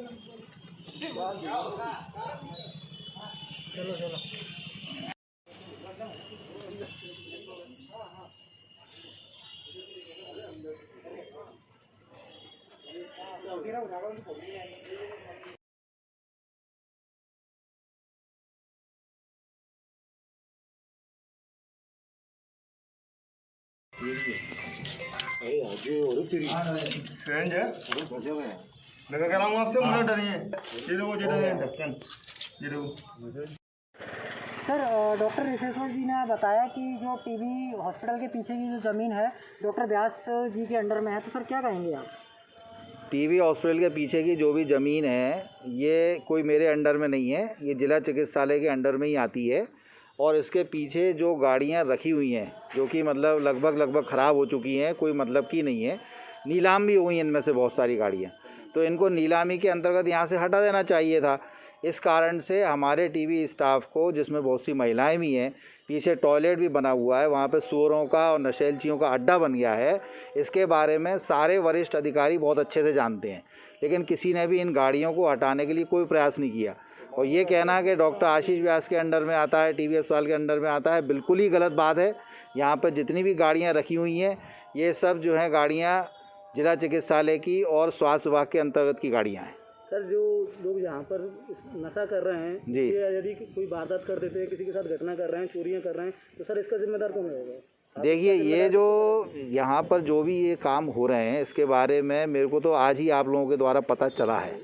चलो चलो। फ्रेंड है मैं कह रहा हूँ आपसे, मुझे डरिए ये लोगों ढक्कन ये लोग। सर डॉक्टर ऋषेश्वर जी ने बताया कि जो टीबी हॉस्पिटल के पीछे की जो ज़मीन है डॉक्टर व्यास जी के अंडर में है, तो सर क्या कहेंगे आप? टीबी हॉस्पिटल के पीछे की जो भी ज़मीन है ये कोई मेरे अंडर में नहीं है, ये जिला चिकित्सालय के अंडर में ही आती है। और इसके पीछे जो गाड़ियां रखी हुई हैं जो कि मतलब लगभग ख़राब हो चुकी हैं, कोई मतलब की नहीं है, नीलाम भी हो गई इनमें से बहुत सारी गाड़ियाँ, तो इनको नीलामी के अंतर्गत यहाँ से हटा देना चाहिए था। इस कारण से हमारे टीबी स्टाफ को, जिसमें बहुत सी महिलाएं भी हैं, पीछे टॉयलेट भी बना हुआ है, वहाँ पे सुअरों का और नशेलचियों का अड्डा बन गया है। इसके बारे में सारे वरिष्ठ अधिकारी बहुत अच्छे से जानते हैं, लेकिन किसी ने भी इन गाड़ियों को हटाने के लिए कोई प्रयास नहीं किया। और ये कहना कि डॉक्टर आशीष व्यास के अंडर में आता है, टीबी अस्पताल के अंडर में आता है, बिल्कुल ही गलत बात है। यहाँ पर जितनी भी गाड़ियाँ रखी हुई हैं ये सब जो हैं गाड़ियाँ जिला चिकित्सालय की और स्वास्थ्य विभाग के अंतर्गत की गाड़ियाँ हैं। सर जो लोग यहाँ पर नशा कर रहे हैं जी, यदि कोई वारदात कर देते हैं, किसी के साथ घटना कर रहे हैं, चोरियाँ कर रहे हैं, तो सर इसका जिम्मेदार कौन होगा? देखिए ये जो यहाँ पर जो भी ये काम हो रहे हैं इसके बारे में मेरे को तो आज ही आप लोगों के द्वारा पता चला है।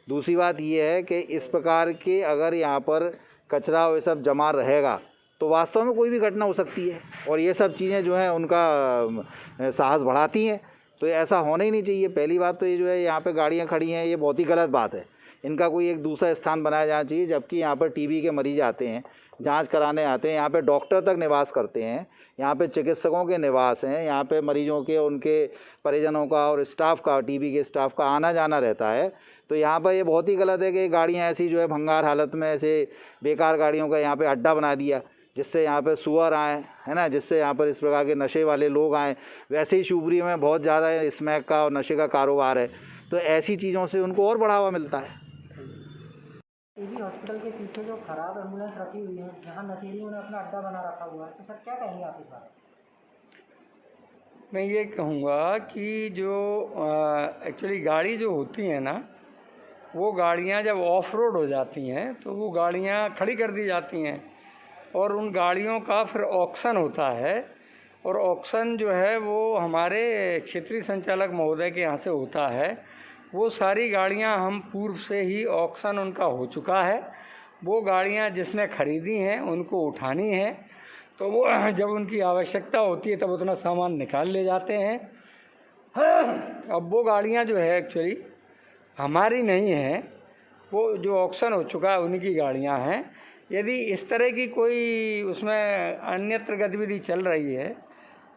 दूसरी बात ये है कि इस प्रकार के अगर यहाँ पर कचरा और ये सब जमा रहेगा तो वास्तव में कोई भी घटना हो सकती है, और ये सब चीज़ें जो हैं उनका साहस बढ़ाती हैं, तो ऐसा होना ही नहीं चाहिए। पहली बात तो ये जो है यहाँ पे गाड़ियाँ खड़ी हैं ये बहुत ही गलत बात है, इनका कोई एक दूसरा स्थान बनाया जाना चाहिए। जबकि यहाँ पर टीबी के मरीज आते हैं, जांच कराने आते हैं, यहाँ पे डॉक्टर तक निवास करते हैं, यहाँ पे चिकित्सकों के निवास हैं, यहाँ पे मरीजों के, उनके परिजनों का और स्टाफ का, टीबी के स्टाफ का आना जाना रहता है। तो यहाँ पर ये बहुत ही गलत है कि गाड़ियाँ ऐसी जो है भंगार हालत में, ऐसे बेकार गाड़ियों का यहाँ पर अड्डा बना दिया, जिससे यहाँ पे सुअर आए, है ना, जिससे यहाँ पर इस प्रकार के नशे वाले लोग आए। वैसे ही शिवपुरी में बहुत ज़्यादा स्मैक का और नशे का कारोबार है, तो ऐसी चीज़ों से उनको और बढ़ावा मिलता है। टीबी हॉस्पिटल के पीछे जो खराब एम्बुलेंस रखी हुई है, जहाँ नशेड़ियों ने अपना अड्डा बना रखा हुआ है, तो सर क्या कहेंगे आप इस बारे में? मैं ये कहूँगा कि जो एक्चुअली गाड़ी जो होती है ना, वो गाड़ियाँ जब ऑफ रोड हो जाती हैं तो वो गाड़ियाँ खड़ी कर दी जाती हैं, और उन गाड़ियों का फिर ऑक्शन होता है, और ऑक्शन जो है वो हमारे क्षेत्रीय संचालक महोदय के यहाँ से होता है। वो सारी गाड़ियाँ हम पूर्व से ही ऑक्शन उनका हो चुका है, वो गाड़ियाँ जिसने ख़रीदी हैं उनको उठानी है, तो वो जब उनकी आवश्यकता होती है तब उतना सामान निकाल ले जाते हैं। अब वो गाड़ियाँ जो है एक्चुअली हमारी नहीं हैं, वो जो ऑक्शन हो चुका है उन्हीं की गाड़ियाँ हैं। यदि इस तरह की कोई उसमें अन्यत्र गतिविधि चल रही है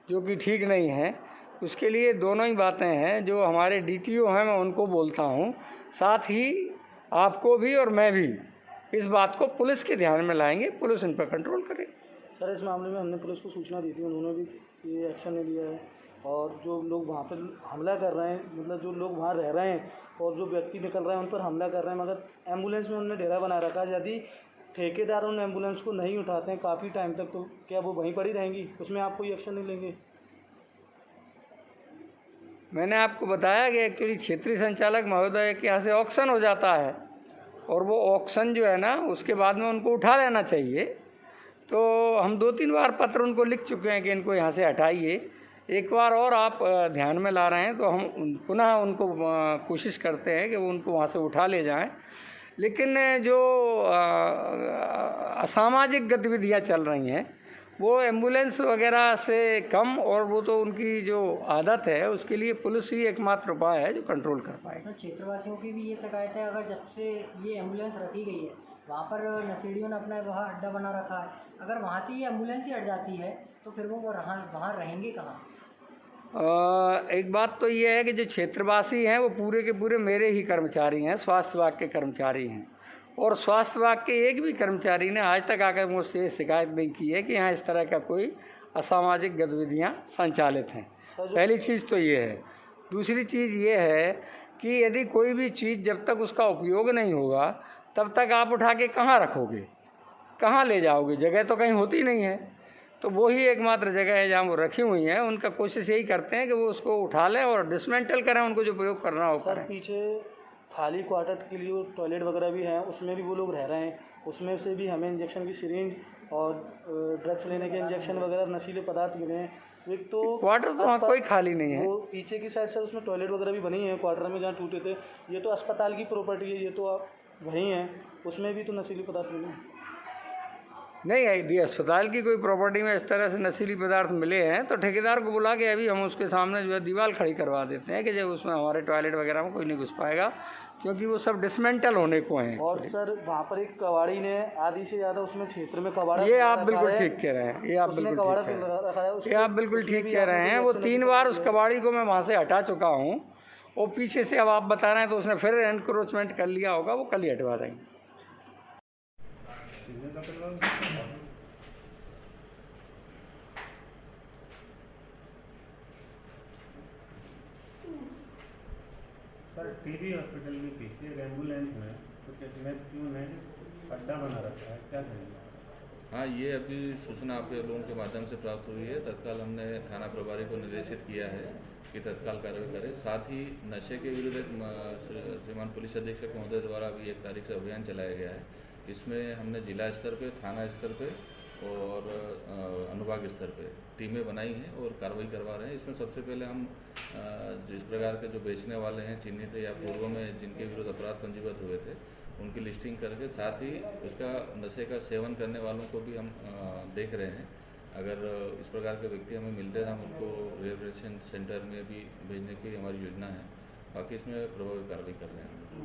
जो कि ठीक नहीं है, उसके लिए दोनों ही बातें हैं। जो हमारे डीटीओ हैं मैं उनको बोलता हूँ, साथ ही आपको भी और मैं भी इस बात को पुलिस के ध्यान में लाएंगे, पुलिस इन पर कंट्रोल करे। सर इस मामले में हमने पुलिस को सूचना दी थी, उन्होंने भी ये एक्शन नहीं लिया है। और जो लोग वहाँ पर हमला कर रहे हैं, मतलब जो लोग वहाँ रह रहे हैं और जो व्यक्ति निकल रहे हैं उन पर हमला कर रहे हैं, मगर एम्बुलेंस में उन्होंने डेरा बना रखा है। यदि ठेकेदार उन एम्बुलेंस को नहीं उठाते हैं काफ़ी टाइम तक, तो क्या वो वहीं पड़ी रहेंगी? उसमें आप कोई एक्शन नहीं लेंगे? मैंने आपको बताया कि एक्चुअली क्षेत्रीय संचालक महोदय के यहाँ से ऑक्शन हो जाता है, और वो ऑक्शन जो है ना उसके बाद में उनको उठा लेना चाहिए। तो हम 2-3 बार पत्र उनको लिख चुके हैं कि इनको यहाँ से हटाइए। एक बार और आप ध्यान में ला रहे हैं तो हम पुनः उनको कोशिश करते हैं कि वो उनको वहाँ से उठा ले जाएं। लेकिन जो असामाजिक गतिविधियाँ चल रही हैं वो एम्बुलेंस वगैरह से कम, और वो तो उनकी जो आदत है उसके लिए पुलिस ही एकमात्र उपाय है जो कंट्रोल कर पाएगा। क्षेत्रवासियों की भी ये शिकायत है, अगर जब से ये एम्बुलेंस रखी गई है वहाँ पर नशेड़ियों ने अपना वहाँ अड्डा बना रखा है, अगर वहाँ से ये एम्बुलेंस ही हट जाती है तो फिर वो वहाँ रहेंगे कहाँ? एक बात तो ये है कि जो क्षेत्रवासी हैं वो पूरे के पूरे मेरे ही कर्मचारी हैं, स्वास्थ्य विभाग के कर्मचारी हैं, और स्वास्थ्य विभाग के एक भी कर्मचारी ने आज तक आकर मुझसे शिकायत नहीं की है कि यहाँ इस तरह का कोई असामाजिक गतिविधियाँ संचालित हैं। पहली चीज़ तो ये है। दूसरी चीज़ ये है कि यदि कोई भी चीज़ जब तक उसका उपयोग नहीं होगा तब तक आप उठा के कहाँ रखोगे, कहाँ ले जाओगे, जगह तो कहीं होती नहीं है। तो वही एकमात्र जगह है जहाँ वो रखी हुई हैं। उनका कोशिश यही करते हैं कि वो उसको उठा लें और डिसमेंटल करें, उनको जो उपयोग करना हो सर करें। पीछे खाली क्वार्टर के लिए टॉयलेट वगैरह भी हैं, उसमें भी वो लोग रह रहे हैं। उसमें से भी हमें इंजेक्शन की सिरिंज और ड्रग्स लेने के इंजेक्शन वगैरह, नशीले पदार्थ मिले हैं। एक तो क्वार्टर तो वहाँ कोई खाली नहीं है। वो पीछे की साइड से उसमें टॉयलेट वगैरह भी बनी है क्वार्टर में जहाँ टूटे थे। ये तो अस्पताल की प्रॉपर्टी है, ये तो आप वहीं हैं, उसमें भी तो नशीले पदार्थ मिले हैं। नहीं, यदि अस्पताल की कोई प्रॉपर्टी में इस तरह से नशीली पदार्थ मिले हैं तो ठेकेदार को बुला के अभी हम उसके सामने जो है दीवार खड़ी करवा देते हैं कि जब उसमें हमारे टॉयलेट वगैरह में कोई नहीं घुस पाएगा, क्योंकि वो सब डिसमेंटल होने को हैं। और सर वहाँ पर एक कबाड़ी ने आधी से ज़्यादा उसमें क्षेत्र में कबाड़ा, ये आप बिल्कुल ठीक कह रहे हैं, ये आप बिल्कुल ठीक कह रहे हैं, ये आप बिल्कुल ठीक कह रहे हैं। वो 3 बार उस कबाड़ी को मैं वहाँ से हटा चुका हूँ। वो पीछे से अब आप बता रहे हैं तो उसने फिर एनक्रोचमेंट कर लिया होगा, वो कल ही हटवा देंगे। सर टीबी हॉस्पिटल के पीछे एक एम्बुलेंस में कुछ स्मैच क्यों है, अड्डा बना रखा है, क्या करेंगे? हाँ, ये अभी सूचना आप लोगों के माध्यम से प्राप्त हुई है। तत्काल हमने थाना प्रभारी को निर्देशित किया है कि तत्काल कार्रवाई करें। साथ ही नशे के विरुद्ध श्रीमान पुलिस अधीक्षक महोदय द्वारा भी 1 तारीख से अभियान चलाया गया है। इसमें हमने जिला स्तर पे, थाना स्तर पे और अनुभाग स्तर पे टीमें बनाई हैं और कार्रवाई करवा रहे हैं। इसमें सबसे पहले हम जिस प्रकार के जो बेचने वाले हैं चिन्हित या पूर्व में जिनके विरुद्ध अपराध पंजीबद्ध हुए थे उनकी लिस्टिंग करके, साथ ही इसका नशे का सेवन करने वालों को भी हम देख रहे हैं। अगर इस प्रकार के व्यक्ति हमें मिलते हैं हम उनको रिहेबिलिटेशन सेंटर में भी भेजने की हमारी योजना है। बाकी इसमें प्रभावी कार्रवाई कर रहे हैं।